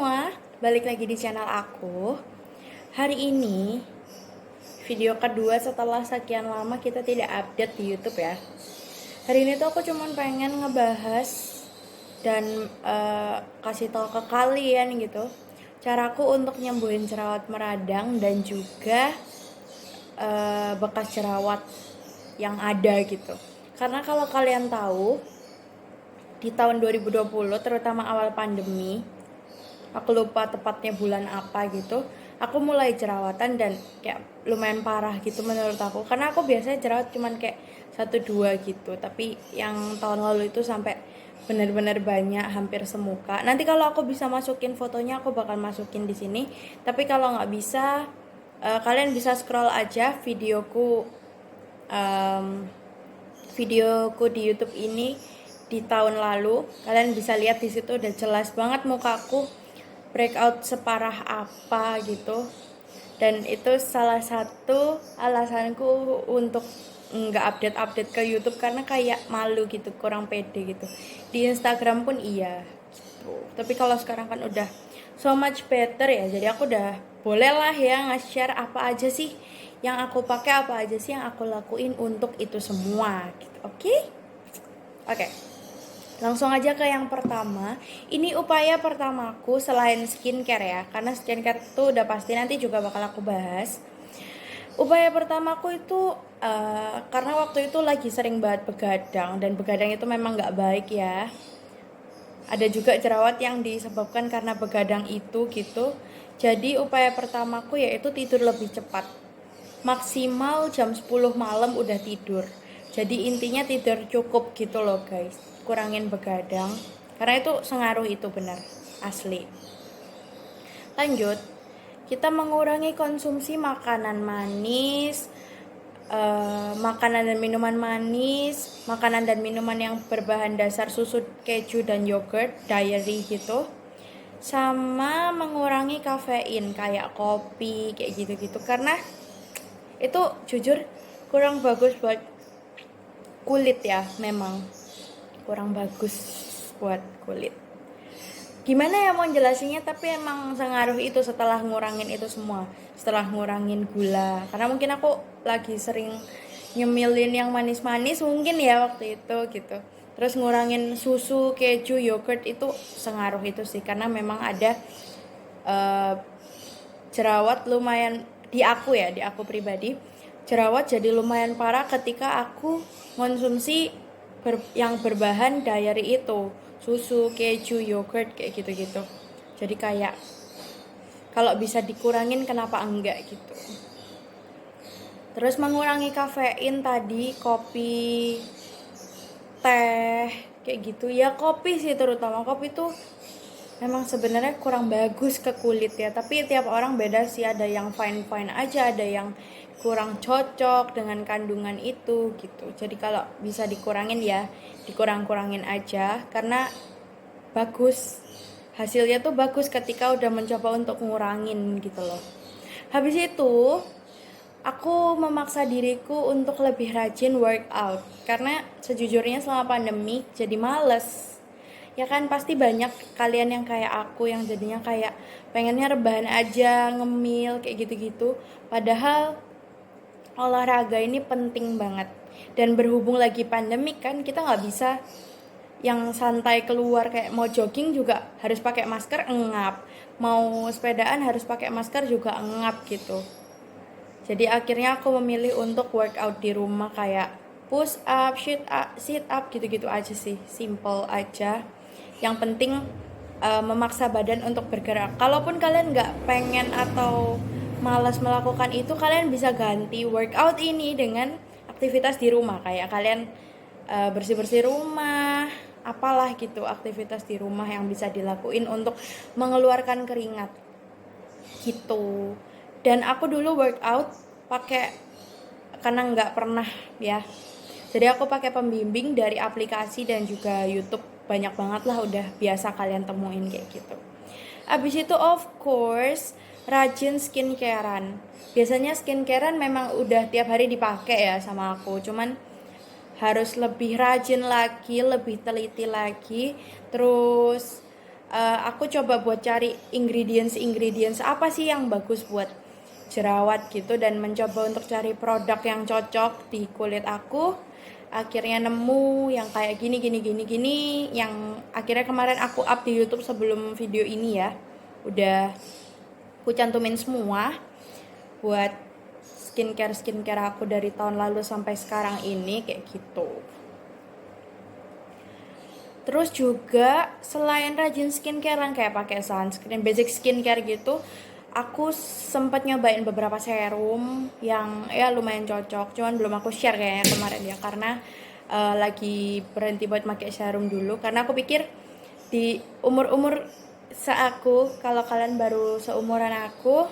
semua, balik lagi di channel aku. Hari ini video kedua setelah sekian lama kita tidak update di YouTube ya. Hari ini tuh aku cuman pengen ngebahas dan kasih tahu ke kalian gitu caraku untuk nyembuhin jerawat meradang dan juga bekas jerawat yang ada gitu. Karena kalau kalian tahu di tahun 2020 terutama awal pandemi, aku lupa tepatnya bulan apa gitu, aku mulai jerawatan dan kayak lumayan parah gitu menurut aku, karena aku biasanya jerawat cuman kayak 1-2 gitu, tapi yang tahun lalu itu sampai benar-benar banyak, hampir semuka. Nanti kalau aku bisa masukin fotonya aku bakal masukin di sini, tapi kalau nggak bisa kalian bisa scroll aja videoku di YouTube ini di tahun lalu. Kalian bisa lihat di situ udah jelas banget mukaku breakout separah apa gitu. Dan itu salah satu alasanku untuk nggak update ke YouTube, karena kayak malu gitu, kurang pede gitu. Di Instagram pun iya gitu. Tapi kalau sekarang kan udah so much better ya, jadi aku udah boleh lah ya nge-share apa aja sih yang aku pakai, apa aja sih yang aku lakuin untuk itu semua gitu. Oke? Oke. Langsung aja ke yang pertama. Ini upaya pertamaku selain skincare ya, karena skincare tuh udah pasti nanti juga bakal aku bahas. Upaya pertamaku itu karena waktu itu lagi sering banget begadang, dan begadang itu memang gak baik ya. Ada juga jerawat yang disebabkan karena begadang itu gitu. Jadi upaya pertamaku yaitu tidur lebih cepat. Maksimal jam 10 malam udah tidur. Jadi intinya tidur cukup gitu loh guys. Kurangin begadang, karena itu sengaruh itu, benar, asli. Lanjut, kita mengurangi konsumsi makanan manis, makanan dan minuman manis, makanan dan minuman yang berbahan dasar susu, keju, dan yogurt, dairy gitu. Sama mengurangi kafein kayak kopi, kayak gitu-gitu. Karena itu jujur kurang bagus buat kulit ya, memang kurang bagus buat kulit. Gimana ya mau jelasinnya, tapi emang sengaruh itu setelah ngurangin itu semua, setelah ngurangin gula, karena mungkin aku lagi sering nyemilin yang manis-manis mungkin ya waktu itu gitu. Terus ngurangin susu, keju, yogurt, itu sengaruh itu sih, karena memang ada jerawat lumayan di aku pribadi, jerawat jadi lumayan parah ketika aku konsumsi yang berbahan dairy itu, susu, keju, yogurt, kayak gitu-gitu. Jadi kayak kalau bisa dikurangin kenapa enggak gitu. Terus mengurangi kafein tadi, kopi, teh, kayak gitu ya. Kopi sih, terutama kopi tuh memang sebenarnya kurang bagus ke kulit ya, tapi tiap orang beda sih, ada yang fine aja, ada yang kurang cocok dengan kandungan itu gitu. Jadi kalau bisa dikurangin ya dikurangin aja, karena bagus, hasilnya tuh bagus ketika udah mencoba untuk ngurangin gitu loh. Habis itu aku memaksa diriku untuk lebih rajin workout, karena sejujurnya selama pandemi jadi males. Ya kan pasti banyak kalian yang kayak aku yang jadinya kayak pengennya rebahan aja, ngemil, kayak gitu-gitu. Padahal olahraga ini penting banget. Dan berhubung lagi pandemik kan, kita nggak bisa yang santai keluar, kayak mau jogging juga harus pakai masker, engap. Mau sepedaan harus pakai masker juga engap gitu. Jadi akhirnya aku memilih untuk workout di rumah, kayak push up, sit up gitu-gitu aja sih. Simple aja. Yang penting memaksa badan untuk bergerak. Kalaupun kalian nggak pengen atau malas melakukan itu, kalian bisa ganti workout ini dengan aktivitas di rumah, kayak kalian bersih-bersih rumah, apalah gitu, aktivitas di rumah yang bisa dilakuin untuk mengeluarkan keringat gitu. Dan aku dulu workout pakai, karena nggak pernah ya, jadi aku pakai pembimbing dari aplikasi dan juga YouTube, banyak banget lah, udah biasa kalian temuin kayak gitu. Abis itu of course rajin skincarean. Biasanya skincarean memang udah tiap hari dipakai ya sama aku, cuman harus lebih rajin lagi, lebih teliti lagi. Terus aku coba buat cari ingredients apa sih yang bagus buat jerawat gitu, dan mencoba untuk cari produk yang cocok di kulit aku. Akhirnya nemu yang kayak gini, yang akhirnya kemarin aku up di YouTube sebelum video ini ya. Udah aku cantumin semua buat skincare aku dari tahun lalu sampai sekarang ini kayak gitu. Terus juga selain rajin skincarean kayak pakai sunscreen, basic skincare gitu, aku sempat nyobain beberapa serum yang ya lumayan cocok. Cuman belum aku share kayaknya kemarin ya, karena lagi berhenti buat pakai serum dulu. Karena aku pikir di umur-umur seaku, kalau kalian baru seumuran aku,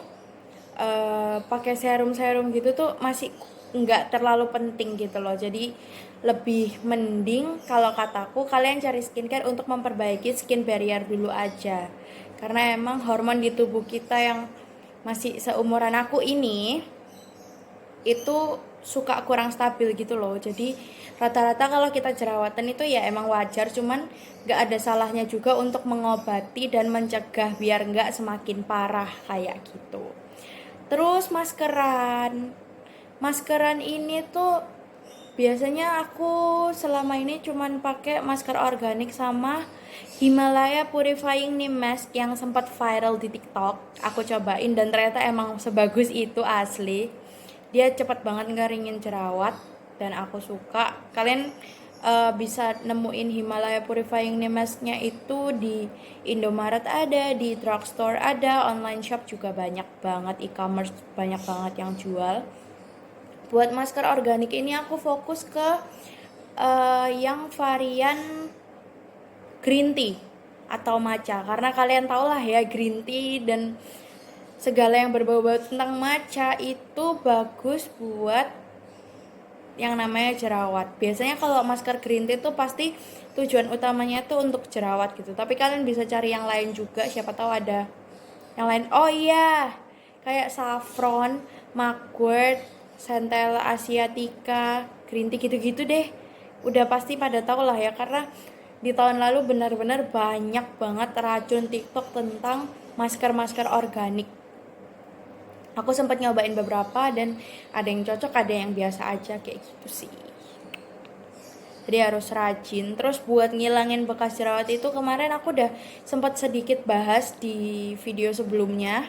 pakai serum-serum gitu tuh masih nggak terlalu penting gitu loh. Jadi lebih mending kalau kataku kalian cari skincare untuk memperbaiki skin barrier dulu aja, karena emang hormon di tubuh kita yang masih seumuran aku ini itu suka kurang stabil gitu loh. Jadi rata-rata kalau kita jerawatan itu ya emang wajar, cuman nggak ada salahnya juga untuk mengobati dan mencegah biar nggak semakin parah kayak gitu. Terus maskeran ini tuh biasanya aku selama ini cuman pakai masker organik sama Himalaya Purifying Neem Mask yang sempat viral di TikTok. Aku cobain dan ternyata emang sebagus itu asli. Dia cepet banget ngeringin jerawat dan aku suka. Kalian bisa nemuin Himalaya Purifying Neem Mask-nya itu di Indomaret ada, di drugstore ada, online shop juga banyak banget, e-commerce banyak banget yang jual. Buat masker organik ini aku fokus ke yang varian green tea atau matcha, karena kalian tau lah ya, green tea dan segala yang berbau-bau tentang matcha itu bagus buat yang namanya jerawat. Biasanya kalau masker green tea tuh pasti tujuan utamanya tuh untuk jerawat gitu, tapi kalian bisa cari yang lain juga, siapa tahu ada yang lain. Oh iya, kayak saffron, mugwort, centella asiatica, green tea gitu-gitu deh. Udah pasti pada tau lah ya, karena di tahun lalu benar-benar banyak banget racun TikTok tentang masker-masker organik. Aku sempat nyobain beberapa dan ada yang cocok, ada yang biasa aja kayak gitu sih. Jadi harus rajin. Terus buat ngilangin bekas jerawat itu kemarin aku udah sempat sedikit bahas di video sebelumnya.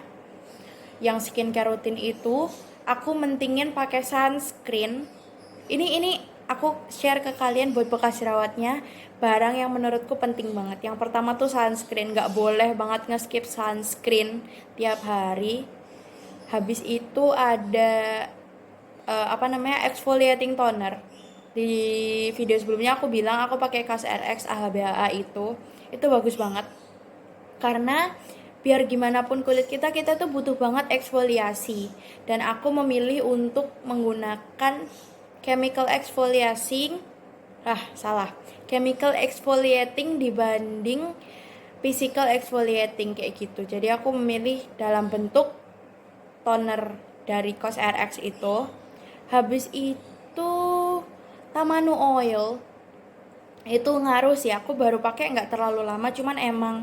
Yang skincare rutin itu aku mentingin pakai sunscreen. Ini aku share ke kalian buat bekas jerawatnya, barang yang menurutku penting banget. Yang pertama tuh sunscreen, nggak boleh banget nge-skip sunscreen tiap hari. Habis itu ada exfoliating toner. Di video sebelumnya aku bilang aku pakai COSRX AHBHA itu bagus banget, karena biar gimana pun kulit kita tuh butuh banget eksfoliasi, dan aku memilih untuk menggunakan chemical exfoliating dibanding physical exfoliating kayak gitu. Jadi aku memilih dalam bentuk toner dari COSRX itu. Habis itu Tamanu oil itu ngaruh sih, aku baru pakai nggak terlalu lama, cuman emang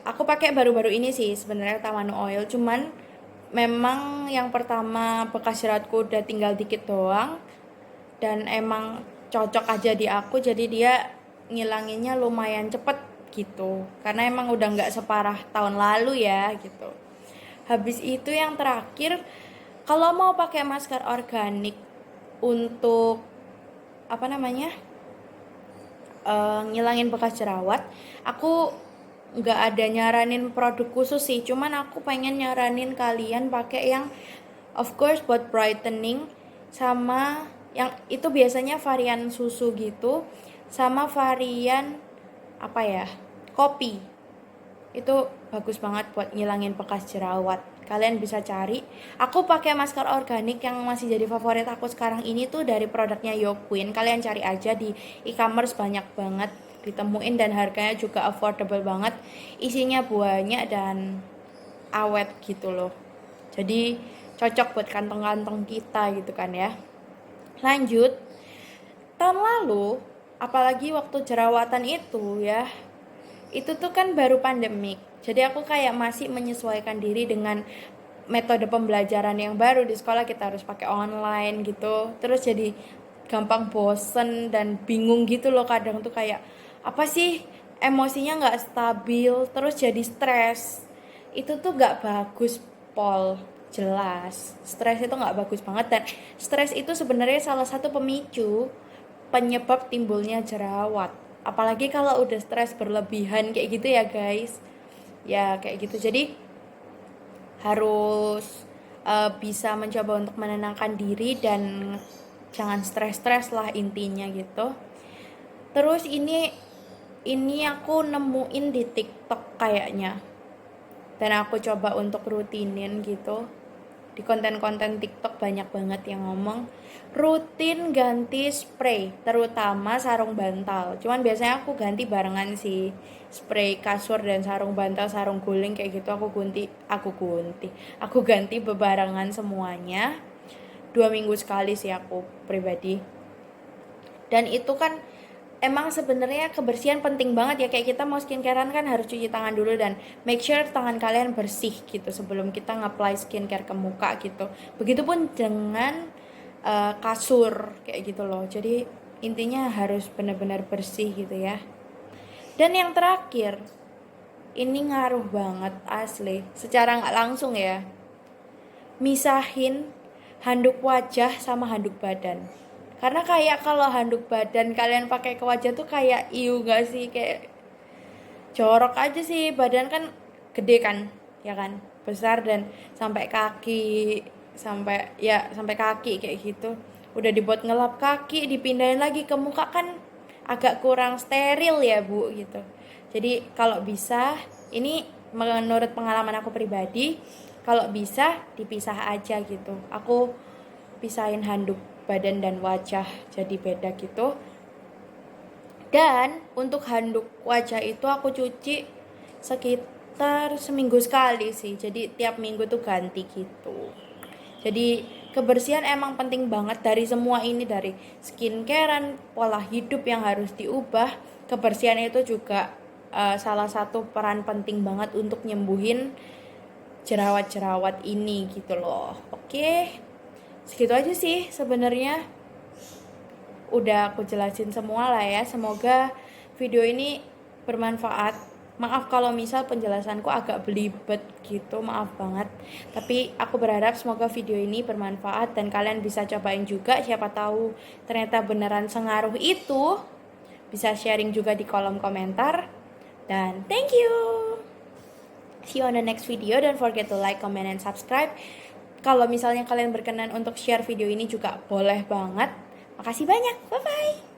aku pakai baru-baru ini sih sebenarnya Tamanu oil. Cuman memang yang pertama bekas jerawatku udah tinggal dikit doang dan emang cocok aja di aku, jadi dia ngilanginnya lumayan cepet gitu, karena emang udah nggak separah tahun lalu ya gitu. Habis itu yang terakhir, kalau mau pakai masker organik untuk ngilangin bekas jerawat, aku nggak ada nyaranin produk khusus sih, cuman aku pengen nyaranin kalian pakai yang of course buat brightening, sama yang itu biasanya varian susu gitu, sama varian kopi. Itu bagus banget buat ngilangin bekas jerawat. Kalian bisa cari. Aku pakai masker organik yang masih jadi favorit aku sekarang ini tuh dari produknya Yoqueen. Kalian cari aja di e-commerce, banyak banget ditemuin dan harganya juga affordable banget. Isinya banyak dan awet gitu loh. Jadi cocok buat kantong-kantong kita gitu kan ya. Lanjut, tahun lalu apalagi waktu jerawatan itu ya, itu tuh kan baru pandemik. Jadi aku kayak masih menyesuaikan diri dengan metode pembelajaran yang baru. Di sekolah kita harus pakai online gitu. Terus jadi gampang bosen dan bingung gitu loh, kadang tuh kayak apa sih, emosinya nggak stabil, terus jadi stres. Itu tuh nggak bagus, Pol. Jelas stres itu nggak bagus banget, dan stres itu sebenarnya salah satu pemicu penyebab timbulnya jerawat. Apalagi kalau udah stres berlebihan kayak gitu ya guys, ya kayak gitu. Jadi harus bisa mencoba untuk menenangkan diri dan jangan stres-stres lah intinya gitu. Terus ini aku nemuin di TikTok kayaknya, dan aku coba untuk rutinin gitu. Di konten-konten TikTok banyak banget yang ngomong rutin ganti spray, terutama sarung bantal. Cuman biasanya aku ganti barengan sih, spray kasur dan sarung bantal, sarung guling kayak gitu aku ganti bebarengan semuanya. 2 minggu sekali sih aku pribadi. Dan itu kan emang sebenarnya kebersihan penting banget ya, kayak kita mau skincarean kan harus cuci tangan dulu dan make sure tangan kalian bersih gitu sebelum kita nge-apply skincare ke muka gitu. Begitupun dengan kasur kayak gitu loh. Jadi intinya harus benar-benar bersih gitu ya. Dan yang terakhir, ini ngaruh banget asli, secara nggak langsung ya. Misahin handuk wajah sama handuk badan. Karena kayak kalau handuk badan kalian pakai ke wajah tuh kayak iu gak sih, kayak jorok aja sih, badan kan gede kan, ya kan, besar dan sampai kaki, sampai kaki kayak gitu. Udah dibuat ngelap kaki, dipindahin lagi ke muka kan agak kurang steril ya bu gitu. Jadi kalau bisa, ini menurut pengalaman aku pribadi, kalau bisa dipisah aja gitu. Aku pisahin handuk badan dan wajah jadi beda gitu. Dan untuk handuk wajah itu aku cuci sekitar seminggu sekali sih. Jadi tiap minggu tuh ganti gitu. Jadi kebersihan emang penting banget dari semua ini, dari skincarean, pola hidup yang harus diubah. Kebersihan itu juga salah satu peran penting banget untuk nyembuhin jerawat-jerawat ini gitu loh. Oke, segitu aja sih sebenarnya. Udah aku jelasin semua lah ya. Semoga video ini bermanfaat. Maaf kalau misal penjelasanku agak belibet gitu, maaf banget. Tapi aku berharap semoga video ini bermanfaat dan kalian bisa cobain juga. Siapa tahu ternyata beneran sengaruh itu. Bisa sharing juga di kolom komentar. Dan thank you. See you on the next video. Don't forget to like, comment, and subscribe. Kalau misalnya kalian berkenan untuk share video ini juga boleh banget. Makasih banyak. Bye-bye.